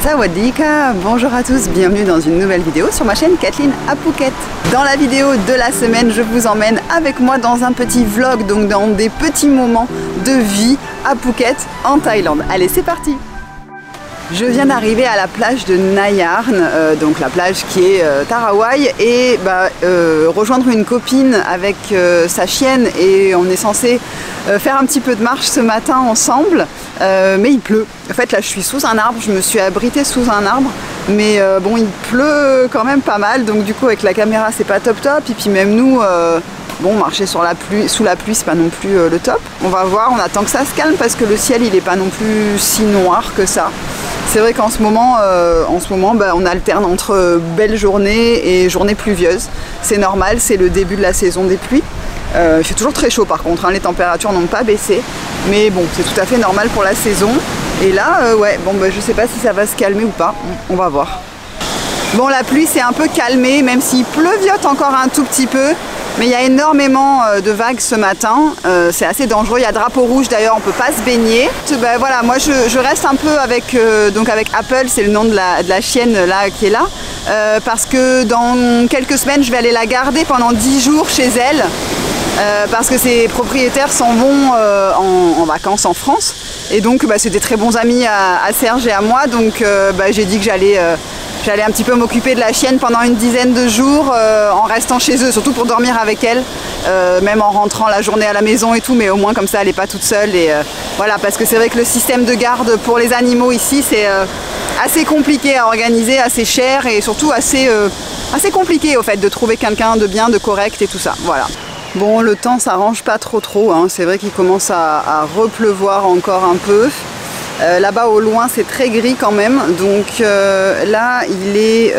Sawadika, bonjour à tous, bienvenue dans une nouvelle vidéo sur ma chaîne Kathleen à Phuket. Dans la vidéo de la semaine, je vous emmène avec moi dans un petit vlog, donc dans des petits moments de vie à Phuket en Thaïlande. Allez, c'est parti! Je viens d'arriver à la plage de Nayarn, donc la plage qui est Tarawai, et rejoindre une copine avec sa chienne, et on est censé faire un petit peu de marche ce matin ensemble, mais il pleut. En fait là je suis sous un arbre, je me suis abritée sous un arbre, mais bon il pleut quand même pas mal, donc du coup avec la caméra c'est pas top, et puis même nous, bon marcher sous la pluie c'est pas non plus le top. On va voir, on attend que ça se calme parce que le ciel il est pas non plus si noir que ça. C'est vrai qu'en ce moment, on alterne entre belles journées et journées pluvieuses. C'est normal, c'est le début de la saison des pluies. Il fait toujours très chaud par contre, hein, les températures n'ont pas baissé. Mais bon, c'est tout à fait normal pour la saison. Et là, je sais pas si ça va se calmer ou pas, on va voir. Bon, la pluie s'est un peu calmée, même s'il pleuviote encore un tout petit peu. Mais il y a énormément de vagues ce matin, c'est assez dangereux, il y a drapeau rouge d'ailleurs, on peut pas se baigner. Voilà, moi je reste un peu avec Apple, c'est le nom de la chienne là qui est là, parce que dans quelques semaines je vais aller la garder pendant 10 jours chez elle, parce que ses propriétaires s'en vont en vacances en France, et donc c'est des très bons amis à Serge et à moi, donc j'ai dit que j'allais un petit peu m'occuper de la chienne pendant une dizaine de jours en restant chez eux, surtout pour dormir avec elle, même en rentrant la journée à la maison et tout, mais au moins comme ça elle n'est pas toute seule. Et voilà, parce que c'est vrai que le système de garde pour les animaux ici c'est assez compliqué à organiser, assez cher et surtout assez compliqué au fait de trouver quelqu'un de bien, de correct et tout ça. Voilà. Bon, le temps s'arrange pas trop, hein. C'est vrai qu'il commence à repleuvoir encore un peu. Là-bas au loin c'est très gris quand même, donc là il est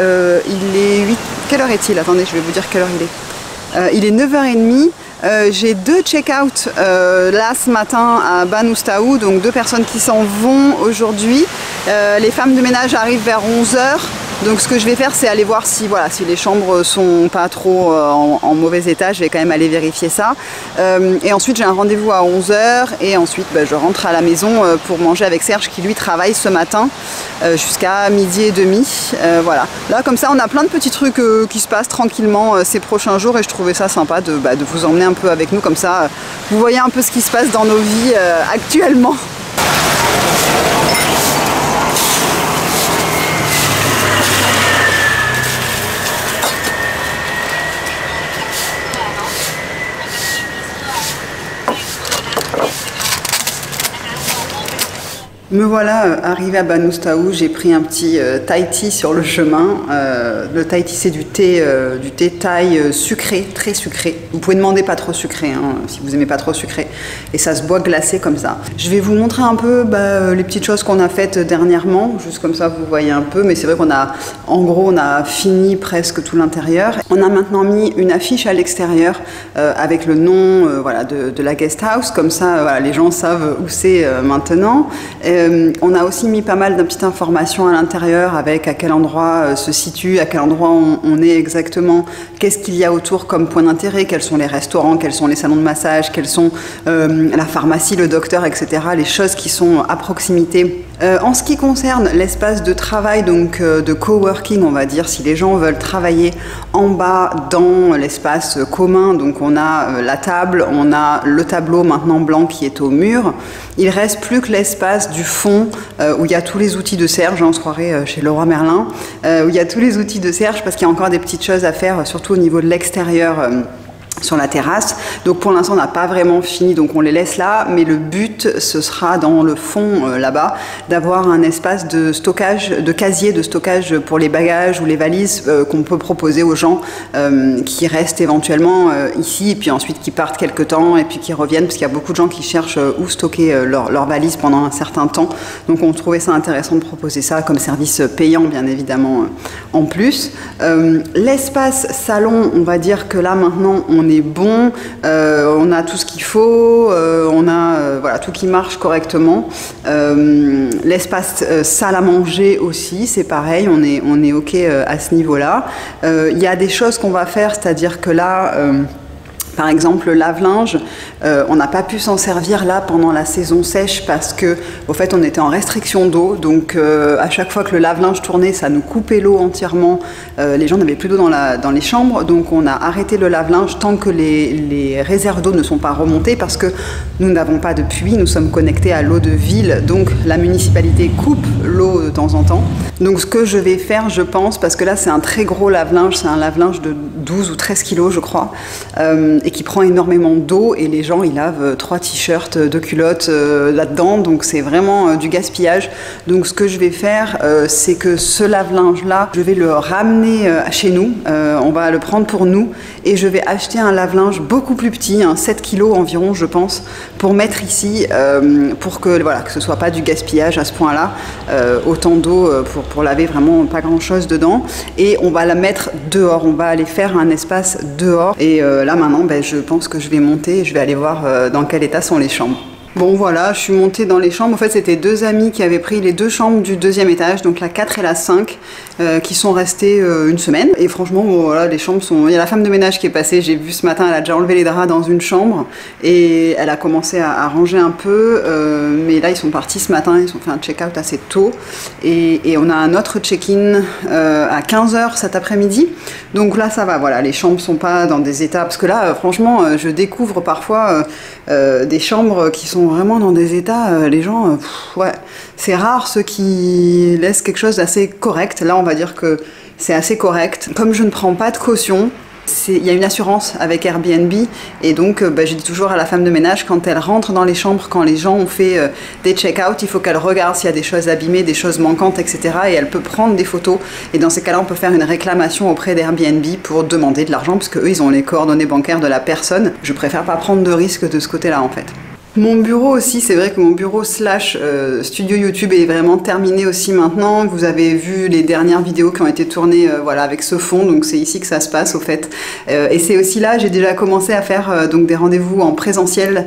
8... Quelle heure est-il? Attendez, je vais vous dire quelle heure il est. Il est 9h30, j'ai 2 check-out là ce matin à Banu Staou, donc 2 personnes qui s'en vont aujourd'hui. Les femmes de ménage arrivent vers 11h. Donc ce que je vais faire c'est aller voir si les chambres sont pas trop en mauvais état, je vais quand même aller vérifier ça. Et ensuite j'ai un rendez-vous à 11h et ensuite je rentre à la maison pour manger avec Serge qui lui travaille ce matin jusqu'à 12h30. Voilà. Là comme ça on a plein de petits trucs qui se passent tranquillement ces prochains jours et je trouvais ça sympa de vous emmener un peu avec nous, comme ça vous voyez un peu ce qui se passe dans nos vies actuellement. Me voilà arrivé à Banu Staou, j'ai pris un petit Thai tea sur le chemin. Le Thai tea c'est du thé thaï sucré, très sucré. Vous pouvez demander pas trop sucré hein, si vous aimez pas trop sucré. Et ça se boit glacé comme ça. Je vais vous montrer un peu les petites choses qu'on a faites dernièrement, juste comme ça vous voyez un peu. Mais c'est vrai qu'on a, en gros, on a fini presque tout l'intérieur. On a maintenant mis une affiche à l'extérieur avec le nom de la guest house, comme ça les gens savent où c'est maintenant. On a aussi mis pas mal de petites informations à l'intérieur avec à quel endroit se situe, à quel endroit on est exactement, qu'est-ce qu'il y a autour comme point d'intérêt, quels sont les restaurants, quels sont les salons de massage, quels sont la pharmacie, le docteur, etc. Les choses qui sont à proximité. En ce qui concerne l'espace de travail, donc de coworking, on va dire, si les gens veulent travailler en bas dans l'espace commun, donc on a la table, on a le tableau maintenant blanc qui est au mur. Il reste plus que l'espace du fond où il y a tous les outils de Serge, on se croirait chez Leroy Merlin, où il y a tous les outils de Serge parce qu'il y a encore des petites choses à faire, surtout au niveau de l'extérieur. Sur la terrasse, donc pour l'instant on n'a pas vraiment fini, donc on les laisse là, mais le but ce sera dans le fond là-bas d'avoir un espace de stockage, de casier de stockage pour les bagages ou les valises qu'on peut proposer aux gens qui restent éventuellement ici et puis ensuite qui partent quelque temps et puis qui reviennent, parce qu'il y a beaucoup de gens qui cherchent où stocker leurs valises pendant un certain temps, donc on trouvait ça intéressant de proposer ça comme service payant bien évidemment en plus. L'espace salon, on va dire que là maintenant on est bon, on a tout ce qu'il faut, on a tout qui marche correctement. L'espace salle à manger aussi, c'est pareil, on est ok à ce niveau-là. Il y a des choses qu'on va faire, c'est-à-dire que là, Par exemple, le lave-linge, on n'a pas pu s'en servir là pendant la saison sèche parce que, au fait, on était en restriction d'eau. Donc, à chaque fois que le lave-linge tournait, ça nous coupait l'eau entièrement. Les gens n'avaient plus d'eau dans les chambres. Donc, on a arrêté le lave-linge tant que les réserves d'eau ne sont pas remontées parce que nous n'avons pas de puits. Nous sommes connectés à l'eau de ville. Donc, la municipalité coupe l'eau de temps en temps. Donc, ce que je vais faire, je pense, parce que là, c'est un très gros lave-linge. C'est un lave-linge de 12 ou 13 kilos, je crois. Et qui prend énormément d'eau et les gens ils lavent 3 t-shirts, 2 culottes là-dedans, donc c'est vraiment du gaspillage. Donc ce que je vais faire c'est que ce lave-linge là je vais le ramener chez nous, on va le prendre pour nous et je vais acheter un lave-linge beaucoup plus petit, 7 kilos environ je pense, pour mettre ici pour que voilà, que ce soit pas du gaspillage à ce point là, autant d'eau pour laver vraiment pas grand chose dedans, et on va la mettre dehors, on va aller faire un espace dehors. Et là maintenant, je pense que je vais monter et je vais aller voir dans quel état sont les chambres. Bon voilà, je suis montée dans les chambres. En fait, c'était 2 amis qui avaient pris les 2 chambres du 2e étage, donc la 4 et la 5, qui sont restées une semaine. Et franchement, bon, voilà, les chambres sont... Il y a la femme de ménage qui est passée, j'ai vu ce matin, elle a déjà enlevé les draps dans une chambre et elle a commencé à ranger un peu. Mais là, ils sont partis ce matin, ils ont fait un check-out assez tôt. Et on a un autre check-in à 15h cet après-midi. Donc là, ça va, voilà, les chambres sont pas dans des états... Parce que là, franchement, je découvre parfois des chambres qui sont vraiment dans des états, les gens, ouais, c'est rare ceux qui laissent quelque chose d'assez correct. Là, on va dire que c'est assez correct. Comme je ne prends pas de caution, il y a une assurance avec Airbnb et donc je dis toujours à la femme de ménage, quand elle rentre dans les chambres, quand les gens ont fait des check-out, il faut qu'elle regarde s'il y a des choses abîmées, des choses manquantes, etc. Et elle peut prendre des photos et dans ces cas-là, on peut faire une réclamation auprès d'Airbnb pour demander de l'argent parce qu'eux, ils ont les coordonnées bancaires de la personne. Je préfère pas prendre de risques de ce côté-là en fait. Mon bureau aussi, c'est vrai que mon bureau slash studio YouTube est vraiment terminé aussi maintenant. Vous avez vu les dernières vidéos qui ont été tournées voilà, avec ce fond, donc c'est ici que ça se passe au fait. Et c'est aussi là, j'ai déjà commencé à faire donc des rendez-vous en présentiel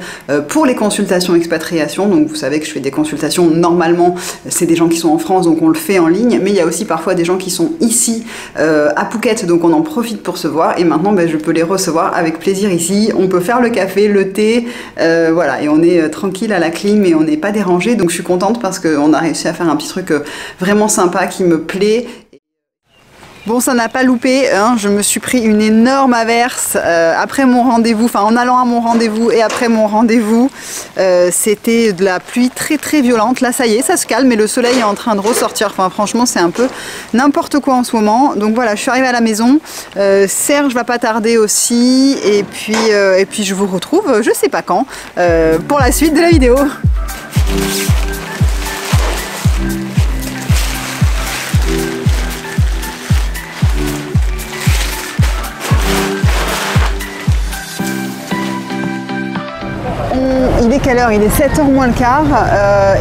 pour les consultations expatriation. Donc vous savez que je fais des consultations, normalement c'est des gens qui sont en France, donc on le fait en ligne, mais il y a aussi parfois des gens qui sont ici à Phuket, donc on en profite pour se voir. Et maintenant je peux les recevoir avec plaisir ici. On peut faire le café, le thé, voilà, et on est tranquille à la clim et on n'est pas dérangé, donc je suis contente parce qu'on a réussi à faire un petit truc vraiment sympa qui me plaît. Bon, ça n'a pas loupé, hein. Je me suis pris une énorme averse après mon rendez-vous, enfin en allant à mon rendez-vous et après mon rendez-vous. C'était de la pluie très très violente. Là, ça y est, ça se calme, mais le soleil est en train de ressortir. Enfin, franchement, c'est un peu n'importe quoi en ce moment. Donc voilà, je suis arrivée à la maison. Serge va pas tarder aussi. Et puis je vous retrouve, je sais pas quand, pour la suite de la vidéo. Il est quelle heure? Il est 7h moins le quart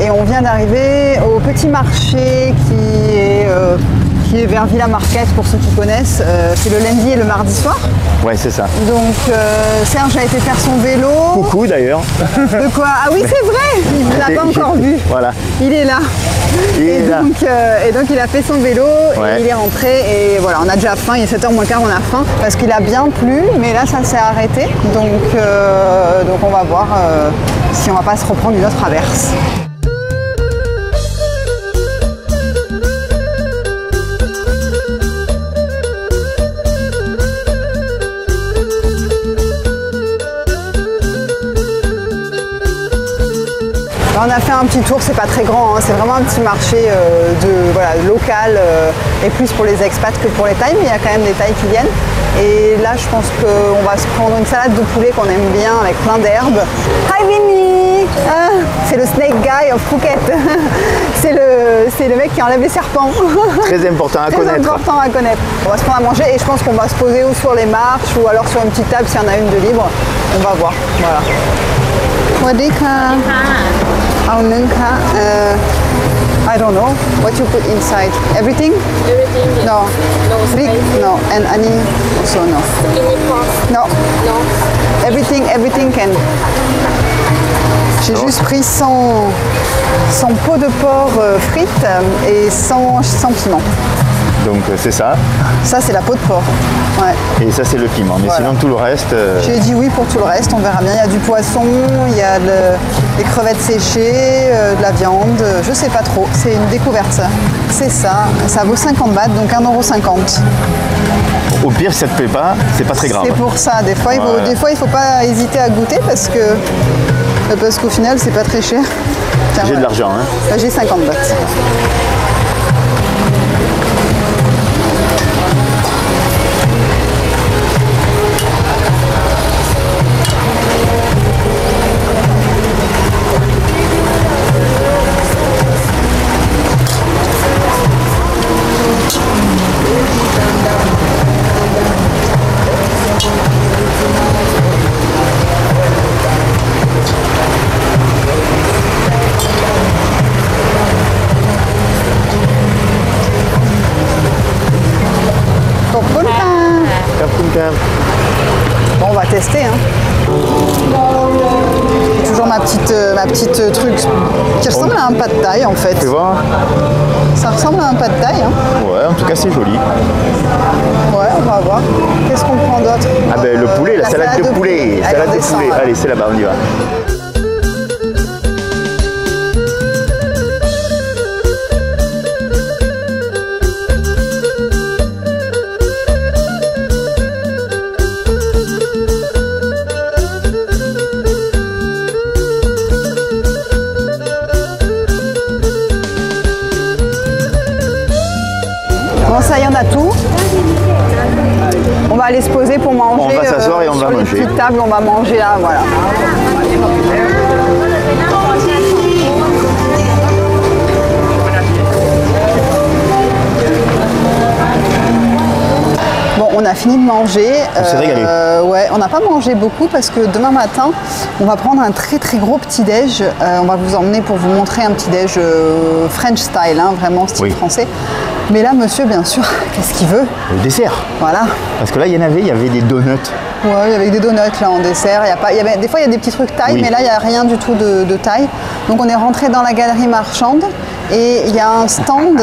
et on vient d'arriver au petit marché qui est vers Villa Market pour ceux qui connaissent. C'est le lundi et le mardi soir. Ouais, c'est ça. Donc Serge a été faire son vélo. Coucou d'ailleurs. De quoi? Ah oui, c'est vrai, il ne l'a pas encore vu. Voilà. Il est là. Donc il a fait son vélo, ouais. Et il est rentré et voilà, on a déjà faim, il est 7h moins quart, on a faim parce qu'il a bien plu, mais là ça s'est arrêté. Donc on va voir si on va pas se reprendre une autre averse. On a fait un petit tour, c'est pas très grand, hein, c'est vraiment un petit marché local et plus pour les expats que pour les Thaïs, mais il y a quand même des Thaïs qui viennent. Et là, je pense qu'on va se prendre une salade de poulet qu'on aime bien avec plein d'herbes. Hi Vinny, c'est le snake guy of Phuket. C'est le mec qui enlève les serpents. Très important à connaître. Très important à connaître. On va se prendre à manger et je pense qu'on va se poser ou sur les marches ou alors sur une petite table s'il y en a une de libre. On va voir. Voilà. I don't know what you put inside. Everything? Everything. No. No. Big? No. And any? Also no. Skinny pork? No. No. Everything can. J'ai juste pris 100 pots de porc frites et sans piment. Donc c'est ça. Ça, c'est la peau de porc. Ouais. Et ça, c'est le piment. Mais Voilà. sinon, tout le reste... J'ai dit oui pour tout le reste, on verra bien. Il y a du poisson, il y a des crevettes séchées, de la viande, je sais pas trop. C'est une découverte ça. C'est ça, ça vaut 50 bahts, donc 1,50 €. Au pire, si ça te plaît pas, c'est pas très grave. C'est pour ça, des fois, Voilà. il faut pas hésiter à goûter parce qu'au final, c'est pas très cher. Tiens, J'ai de voilà. l'argent, hein. Là, j'ai 50 bahts. Bon, on va tester. Hein. Toujours ma petite truc qui ressemble à un pad thaï en fait. Tu vois? Ça ressemble à un pad thaï. Hein. Ouais, en tout cas, c'est joli. Ouais, on va voir. Qu'est-ce qu'on prend d'autre? Ah ben le poulet, la salade de poulet. Allez, Salade on de descend, poulet. alors. Allez, c'est là-bas, on y va. Bon, ça y en a tout. On va aller se poser pour manger. On va s'asseoir et on va sur les manger. petites tables, on va manger là, voilà. Bon, on a fini de manger. On s'est régalé. Ouais, on n'a pas mangé beaucoup parce que demain matin, on va prendre un très très gros petit-déj. On va vous emmener pour vous montrer un petit-déj French style, hein, vraiment style Oui. français. Mais là, monsieur, bien sûr, qu'est-ce qu'il veut? Le dessert. Voilà. Parce que là, il y avait des donuts. Ouais, avec des donuts là en dessert. Des fois, il y a des petits trucs taille, Oui. mais là, il n'y a rien du tout de taille. Donc, on est rentré dans la galerie marchande et il y a un stand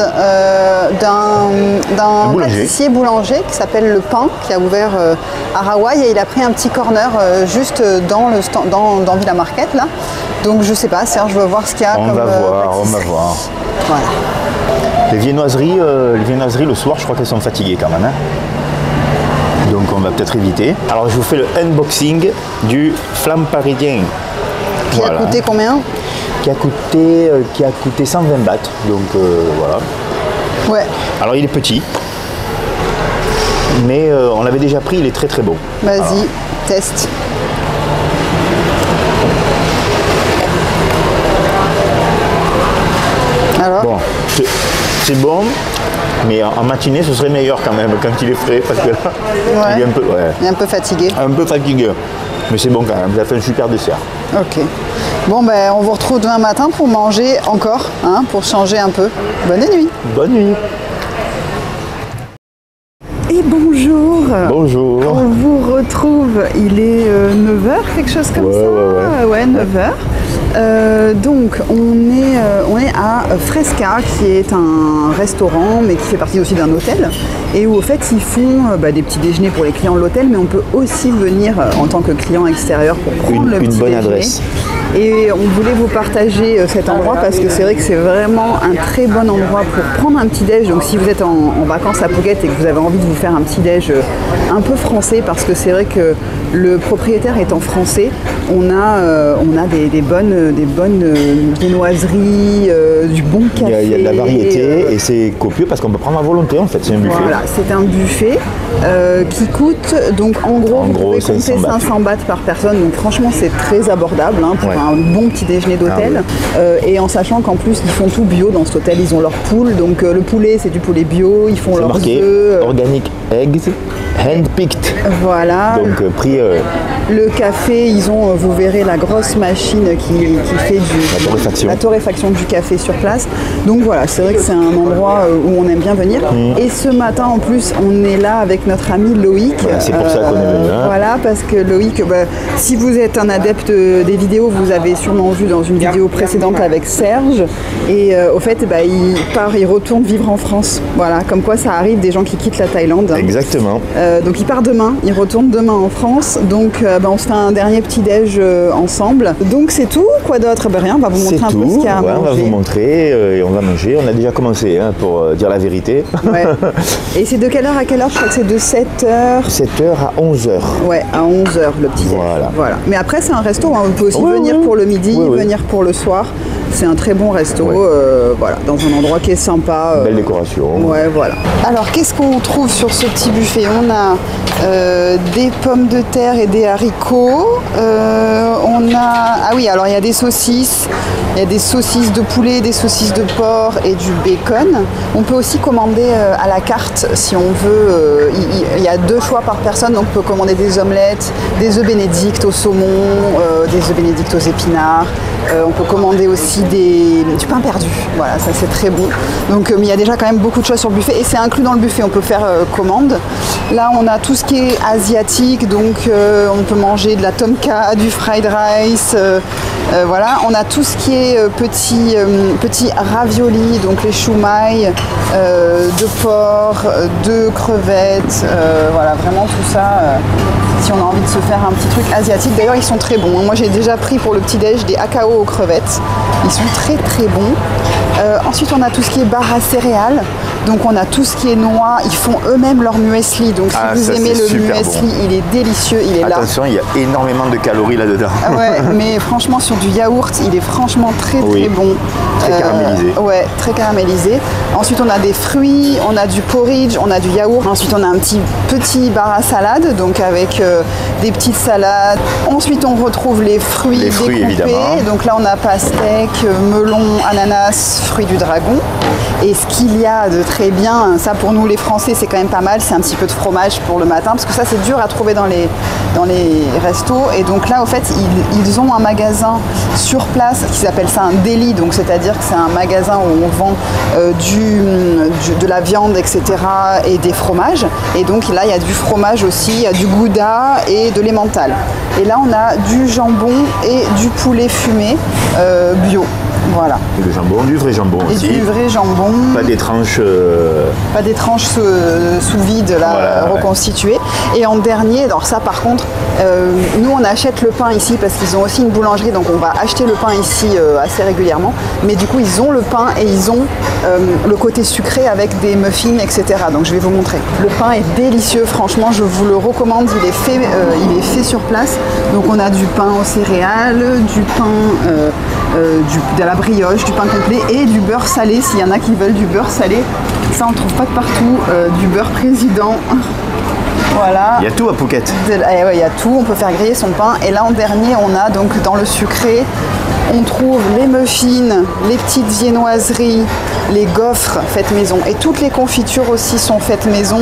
d'un boulanger. pâtissier boulanger qui s'appelle Le Pain, qui a ouvert à Hawaï et il a pris un petit corner juste dans le stand, dans Villa Market là. Donc, je sais pas, Serge, je veux voir ce qu'il y a On comme va voir, on va pâtisserie. voir. Voilà. Les viennoiseries le soir, je crois qu'elles sont fatiguées quand même. Hein. Donc on va peut-être éviter. Alors je vous fais le unboxing du flamme parisien. Qui a coûté combien? Qui a coûté 120 bahts. Donc voilà. Ouais, Alors il est petit. Mais on l'avait déjà pris, il est très très bon. vas-y, teste. Alors? Bon, c'est bon, mais en matinée ce serait meilleur quand même quand il est frais parce que là, Ouais. il est un peu, Il est un peu fatigué. un peu fatigué. Mais c'est bon quand même, ça fait un super dessert. Ok. Bon, ben, on vous retrouve demain matin pour manger encore, hein, pour changer un peu. Bonne nuit. Bonne nuit. Et bonjour. Bonjour. On vous retrouve, il est 9h, quelque chose comme Ouais, ça. ouais. 9h. Donc on est à Fresca, qui est un restaurant mais qui fait partie aussi d'un hôtel et où au fait ils font des petits déjeuners pour les clients de l'hôtel, mais on peut aussi venir en tant que client extérieur pour prendre le Une petit bonne déjeuner. adresse. Et on voulait vous partager cet endroit parce que c'est vrai que c'est vraiment un très bon endroit pour prendre un petit déj. Donc si vous êtes en vacances à Phuket et que vous avez envie de vous faire un petit déj un peu français, parce que c'est vrai que le propriétaire étant français, on a des bonnes viennoiseries, du bon café. Il y a de la variété et c'est copieux parce qu'on peut prendre à volonté en fait, c'est un buffet. Voilà, c'est un buffet qui coûte, donc en gros, vous pouvez compter 500 bahts. 500 bahts par personne, donc franchement c'est très abordable hein, pour Ouais. un bon petit déjeuner d'hôtel. Et en sachant qu'en plus ils font tout bio dans cet hôtel, ils ont leur poule, donc le poulet c'est du poulet bio, ils font C'est leurs marqué œufs. organic eggs, hand-picked. Voilà. Donc prix Le café, ils ont, vous verrez, la grosse machine qui fait la torréfaction du café sur place. Donc voilà, c'est vrai que c'est un endroit où on aime bien venir. Et ce matin, en plus, on est là avec notre ami Loïc. Voilà, c'est pour ça qu'on est venu. Voilà, parce que Loïc, si vous êtes un adepte des vidéos, vous avez sûrement vu dans une vidéo précédente avec Serge. Et au fait, il retourne vivre en France. Voilà, comme quoi ça arrive des gens qui quittent la Thaïlande. Exactement. Donc il part demain, il retourne demain en France. Donc on se fait un dernier petit déj ensemble. Donc c'est tout. Quoi d'autre? Rien, on va vous montrer un peu ce qu'il y a à manger. On va vous montrer et on va manger. On a déjà commencé pour dire la vérité. Ouais. Et c'est de quelle heure à quelle heure? Je crois que c'est de 7h. 7h à 11h. Ouais, à 11h le petit déj. Voilà. Mais après c'est un resto, hein. Vous pouvez aussi venir pour le midi, venir pour le soir. C'est un très bon resto, voilà, dans un endroit qui est sympa. Belle décoration. Ouais, voilà. Alors, qu'est-ce qu'on trouve sur ce petit buffet? On a des pommes de terre et des haricots. Ah oui, alors il y a des saucisses. Il y a des saucisses de poulet, des saucisses de porc et du bacon. On peut aussi commander à la carte si on veut. Il y a 2 choix par personne, donc on peut commander des omelettes, des œufs bénédicts au saumon, des œufs bénédicts aux épinards. On peut commander aussi du pain perdu. Voilà, ça c'est très bon. Donc il y a déjà quand même beaucoup de choses sur le buffet et c'est inclus dans le buffet. On peut faire commande. Là, on a tout ce qui est asiatique, donc on peut manger de la tomka, du fried rice. Voilà, on a tout ce qui est petits raviolis, donc les shumai de porc, de crevettes, voilà, vraiment tout ça. Si on a envie de se faire un petit truc asiatique, d'ailleurs ils sont très bons. Moi j'ai déjà pris pour le petit déj des akao aux crevettes. Ils sont très très bons. Ensuite on a tout ce qui est bar à céréales. Donc on a tout ce qui est noix, ils font eux-mêmes leur muesli. Donc si vous aimez le muesli, il est délicieux, il est là. Attention, il y a énormément de calories là-dedans. Ouais, mais franchement sur du yaourt, il est franchement très très bon. Très caramélisé. Ouais, très caramélisé. Ensuite on a des fruits, on a du porridge, on a du yaourt. Ensuite on a un petit bar à salade, donc avec des petites salades. Ensuite on retrouve les fruits découpés. Évidemment. Donc là on a pastèque, melon, ananas, fruits du dragon. Et ce qu'il y a de très bien, ça pour nous les Français c'est quand même pas mal, c'est un petit peu de fromage pour le matin, parce que ça c'est dur à trouver dans les restos. Et donc là au fait ils ont un magasin sur place qui s'appelle ça un deli, donc c'est-à-dire que c'est un magasin où on vend de la viande, etc. et des fromages. Et donc là il y a du fromage aussi, il y a du gouda et de l'emmental. Et là on a du jambon et du poulet fumé bio. Voilà. Et le jambon, du vrai jambon aussi. Et du vrai jambon. Pas des tranches. Pas des tranches sous vide là, voilà, reconstituées. Ouais. Et en dernier, alors ça par contre, nous on achète le pain ici parce qu'ils ont aussi une boulangerie, donc on va acheter le pain ici assez régulièrement. Mais du coup ils ont le pain et ils ont le côté sucré avec des muffins, etc. Donc je vais vous montrer. Le pain est délicieux, franchement je vous le recommande, il est fait sur place. Donc on a du pain aux céréales, du pain de la brioche, du pain complet et du beurre salé s'il y en a qui veulent du beurre salé. Ça on trouve pas de partout, du beurre président. Voilà. Il y a tout à Phuket. Il y a tout, on peut faire griller son pain. Et là en dernier on a donc dans le sucré, on trouve les muffins, les petites viennoiseries, les gaufres faites maison. Et toutes les confitures aussi sont faites maison.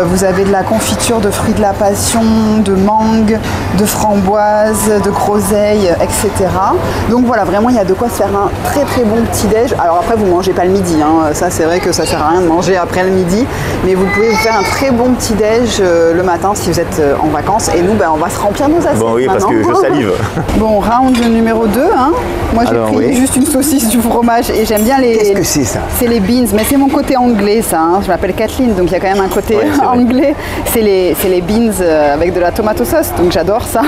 Vous avez de la confiture de fruits de la passion, de mangue, de framboise, de groseille, etc. Donc voilà, vraiment il y a de quoi se faire un très très bon petit déj. Alors après vous ne mangez pas le midi, hein. Ça c'est vrai que ça sert à rien de manger après le midi. Mais vous pouvez vous faire un très bon petit déj le matin si vous êtes en vacances. Et nous on va se remplir nos assiettes. Bon oui, maintenant. parce que je salive. Bon, round numéro 2. Hein. Moi j'ai pris juste une saucisse, du fromage et j'aime bien les... Qu'est-ce que c'est ça? C'est les beans, mais c'est mon côté anglais ça, hein. Je m'appelle Kathleen, donc il y a quand même un côté anglais. C'est les beans avec de la tomato sauce, donc j'adore ça.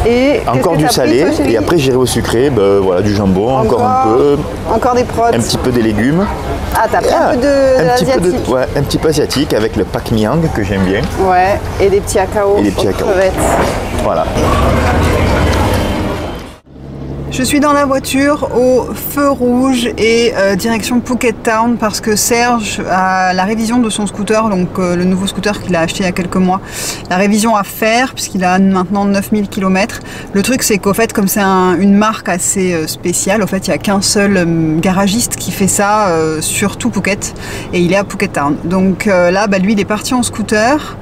Et encore du salé, et après j'irai au sucré, voilà, du jambon, encore un peu. Encore des prods. Un petit peu des légumes. Ah, t'as pris un peu d'asiatique. Ouais, un petit peu asiatique avec le pak miang que j'aime bien. Ouais, et des petits akao. Et des petits akao. Crevettes. Voilà. Je suis dans la voiture au feu rouge et direction Phuket Town parce que Serge a la révision de son scooter, donc le nouveau scooter qu'il a acheté il y a quelques mois. La révision à faire puisqu'il a maintenant 9000 km. Le truc c'est qu'au fait comme c'est une marque assez spéciale, au fait il n'y a qu'un seul garagiste qui fait ça sur tout Phuket et il est à Phuket Town. Donc là lui il est parti en scooter,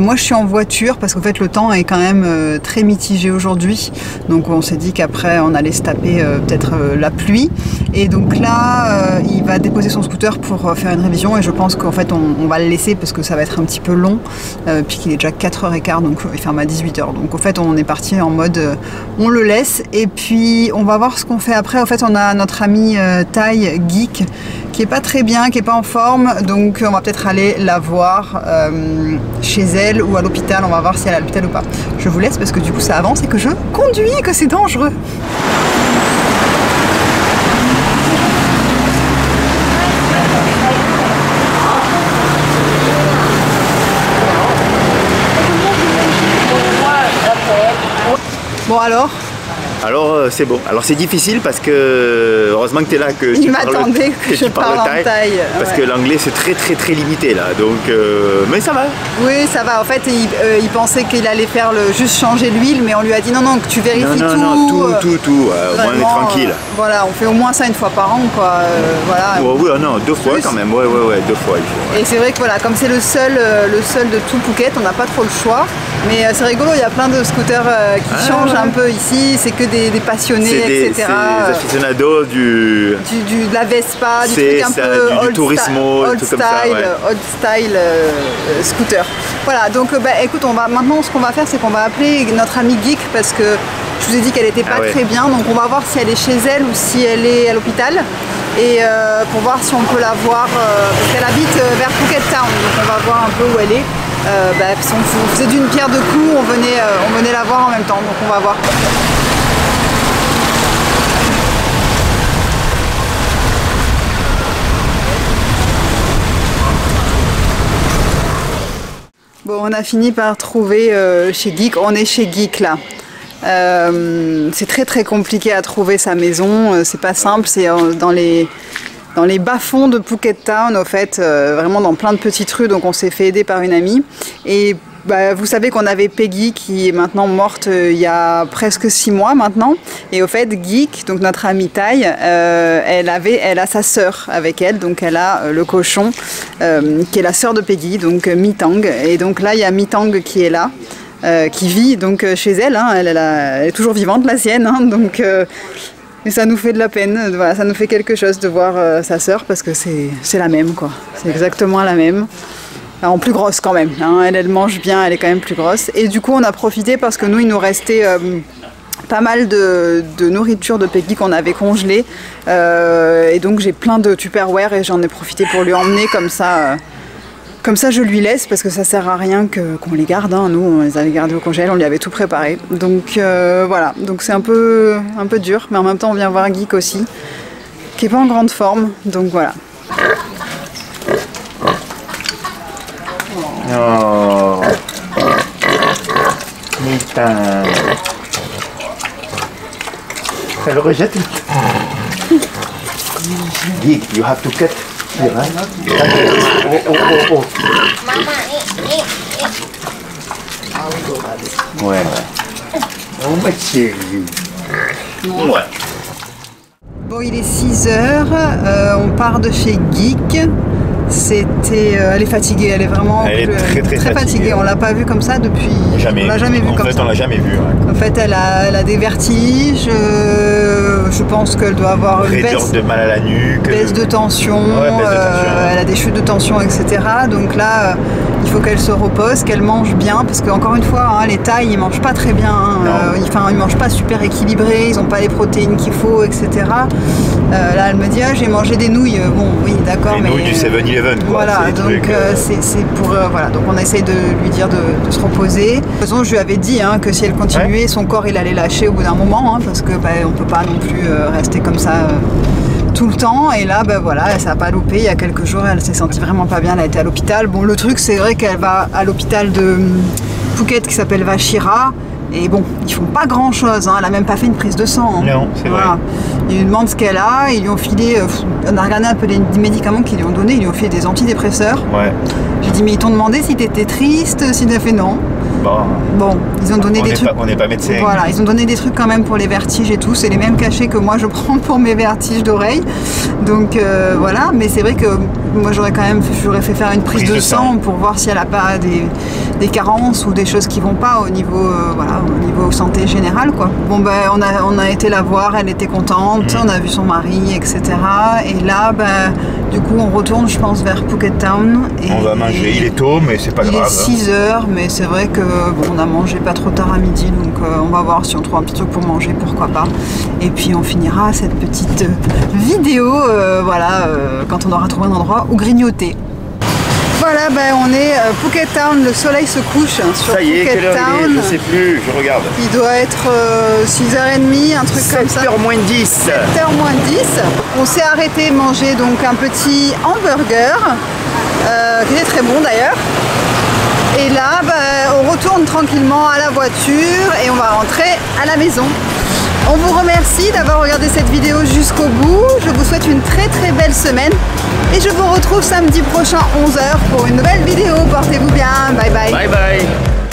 moi je suis en voiture parce qu'en fait le temps est quand même très mitigé aujourd'hui. Donc on s'est dit qu'après on allait se taper peut-être la pluie et donc là il va déposer son scooter pour faire une révision et je pense qu'en fait on va le laisser parce que ça va être un petit peu long puisqu'il est déjà 4h15 donc il ferme à 18h, donc en fait on est parti en mode on le laisse et puis on va voir ce qu'on fait après. En fait on a notre amie Thaï Geek qui est pas très bien, qui est pas en forme, donc on va peut-être aller la voir chez elle ou à l'hôpital, on va voir si elle est à l'hôpital ou pas. Je vous laisse parce que du coup ça avance et que je conduis et que c'est dangereux. Bon alors c'est bon. Alors c'est difficile parce que heureusement que tu es là, que tu m'attendais que je parle en thaï. Parce que l'anglais c'est très limité là. Donc mais ça va. Oui ça va. En fait il pensait qu'il allait faire juste changer l'huile, mais on lui a dit non que tu vérifies tout. On est tranquille. Voilà, on fait au moins ça une fois par an quoi. Voilà. Oui, non, 2 fois quand même. Ouais, 2 fois. Et c'est vrai que voilà, comme c'est le seul de tout Phuket, on n'a pas trop le choix. Mais c'est rigolo, il y a plein de scooters qui changent un peu ici. C'est que des passionnés, etc. C'est des aficionados de la Vespa, du truc un peu du tourismo, old style scooter. Voilà, donc écoute, maintenant ce qu'on va faire, c'est qu'on va appeler notre amie Geek parce que je vous ai dit qu'elle n'était pas très bien, donc on va voir si elle est chez elle ou si elle est à l'hôpital. Et pour voir si on peut la voir, parce qu'elle habite vers Phuket Town, donc on va voir un peu où elle est. Si on faisait d'une pierre deux coups, on venait la voir en même temps, donc on va voir. Bon, on a fini par trouver chez Geek, on est chez Geek là. C'est très compliqué à trouver sa maison, c'est pas simple, c'est dans les bas-fonds de Phuket Town, au fait, vraiment dans plein de petites rues, donc on s'est fait aider par une amie. Et vous savez qu'on avait Peggy qui est maintenant morte il y a presque 6 mois maintenant. Et au fait, Geek, donc notre amie Thaï, elle a sa sœur avec elle, donc elle a le cochon qui est la sœur de Peggy, donc Mitang. Et donc là, il y a Mitang qui est là. Qui vit donc chez elle, hein, elle est toujours vivante, la sienne, hein, donc et ça nous fait de la peine, voilà, ça nous fait quelque chose de voir sa sœur parce que c'est la même quoi, c'est exactement la même. Alors, en plus grosse quand même, hein, elle mange bien, elle est quand même plus grosse. Et du coup on a profité parce que nous il nous restait pas mal de nourriture de Peggy qu'on avait congelée et donc j'ai plein de Tupperware et j'en ai profité pour lui emmener comme ça. Comme ça je lui laisse parce que ça sert à rien qu'on les garde, hein. Nous on les avait gardés au congèle, on lui avait tout préparé. Donc voilà, donc c'est un peu dur, mais en même temps on vient voir Geek aussi, qui est pas en grande forme, donc voilà. Oh, putain. Ça le rejette. Geek, you have to cut. Oh. Ouais. Oh ma chérie. Ouais. Bon, il est 6h, on part de chez Geek. Elle est fatiguée, elle est vraiment très fatiguée. On l'a pas vue comme ça depuis. On l'a jamais vue comme ça. On l'a jamais vue. Ouais. En fait, elle a des vertiges. Je pense qu'elle doit avoir une baisse de mal à la nuque, baisse de tension. Ouais, elle a des chutes de tension, etc. Donc là, il faut qu'elle se repose, qu'elle mange bien, parce qu'encore une fois, hein, les Thaïs, ils mangent pas très bien. Ils mangent pas super équilibré, ils ont pas les protéines qu'il faut, etc. Là, elle me dit, j'ai mangé des nouilles. Bon, oui, d'accord, mais nouilles du 7-Eleven. Voilà, donc c'est pour voilà, donc on essaye de lui dire de se reposer. De toute façon, je lui avais dit hein, que si elle continuait, son corps il allait lâcher au bout d'un moment, hein, parce que on peut pas non plus rester comme ça tout le temps. Et là, voilà, ça n'a pas loupé. Il y a quelques jours, elle s'est sentie vraiment pas bien. Elle a été à l'hôpital. Bon, le truc, c'est vrai qu'elle va à l'hôpital de Phuket qui s'appelle Vashira. Et bon, ils font pas grand chose, hein. Elle a même pas fait une prise de sang. Hein. Non, c'est vrai. Ils lui demandent ce qu'elle a, ils lui ont filé, on a regardé un peu les médicaments qu'ils lui ont donnés, ils lui ont fait des antidépresseurs. Ouais. J'ai dit mais ils t'ont demandé si t'étais triste, si t'as fait non. Bon, ils ont donné des trucs. On n'est pas médecin. Voilà, ils ont donné des trucs quand même pour les vertiges et tout. C'est les mêmes cachets que moi je prends pour mes vertiges d'oreille. Donc voilà, mais c'est vrai que moi j'aurais fait faire une prise de sang pour voir si elle n'a pas des carences ou des choses qui vont pas au niveau santé générale quoi. Bon ben on a été la voir, elle était contente, on a vu son mari, etc. Et là du coup on retourne je pense vers Phuket Town. Et on va manger, il est tôt mais c'est pas grave. Il est 6 h mais c'est vrai que on a mangé pas trop tard à midi donc on va voir si on trouve un petit truc pour manger, pourquoi pas. Et puis on finira cette petite vidéo quand on aura trouvé un endroit où grignoter. Voilà, on est Phuket Town, le soleil se couche sur ça y est, Phuket Town. Je sais plus, je regarde. Il doit être 6h30, un truc comme ça. 7h moins 10. 7h moins 10. On s'est arrêté manger donc un petit hamburger, qui était très bon d'ailleurs. Et là, on retourne tranquillement à la voiture et on va rentrer à la maison. On vous remercie d'avoir regardé cette vidéo jusqu'au bout. Je vous souhaite une très très belle semaine. Et je vous retrouve samedi prochain 11 h pour une nouvelle vidéo. Portez-vous bien. Bye bye. Bye bye.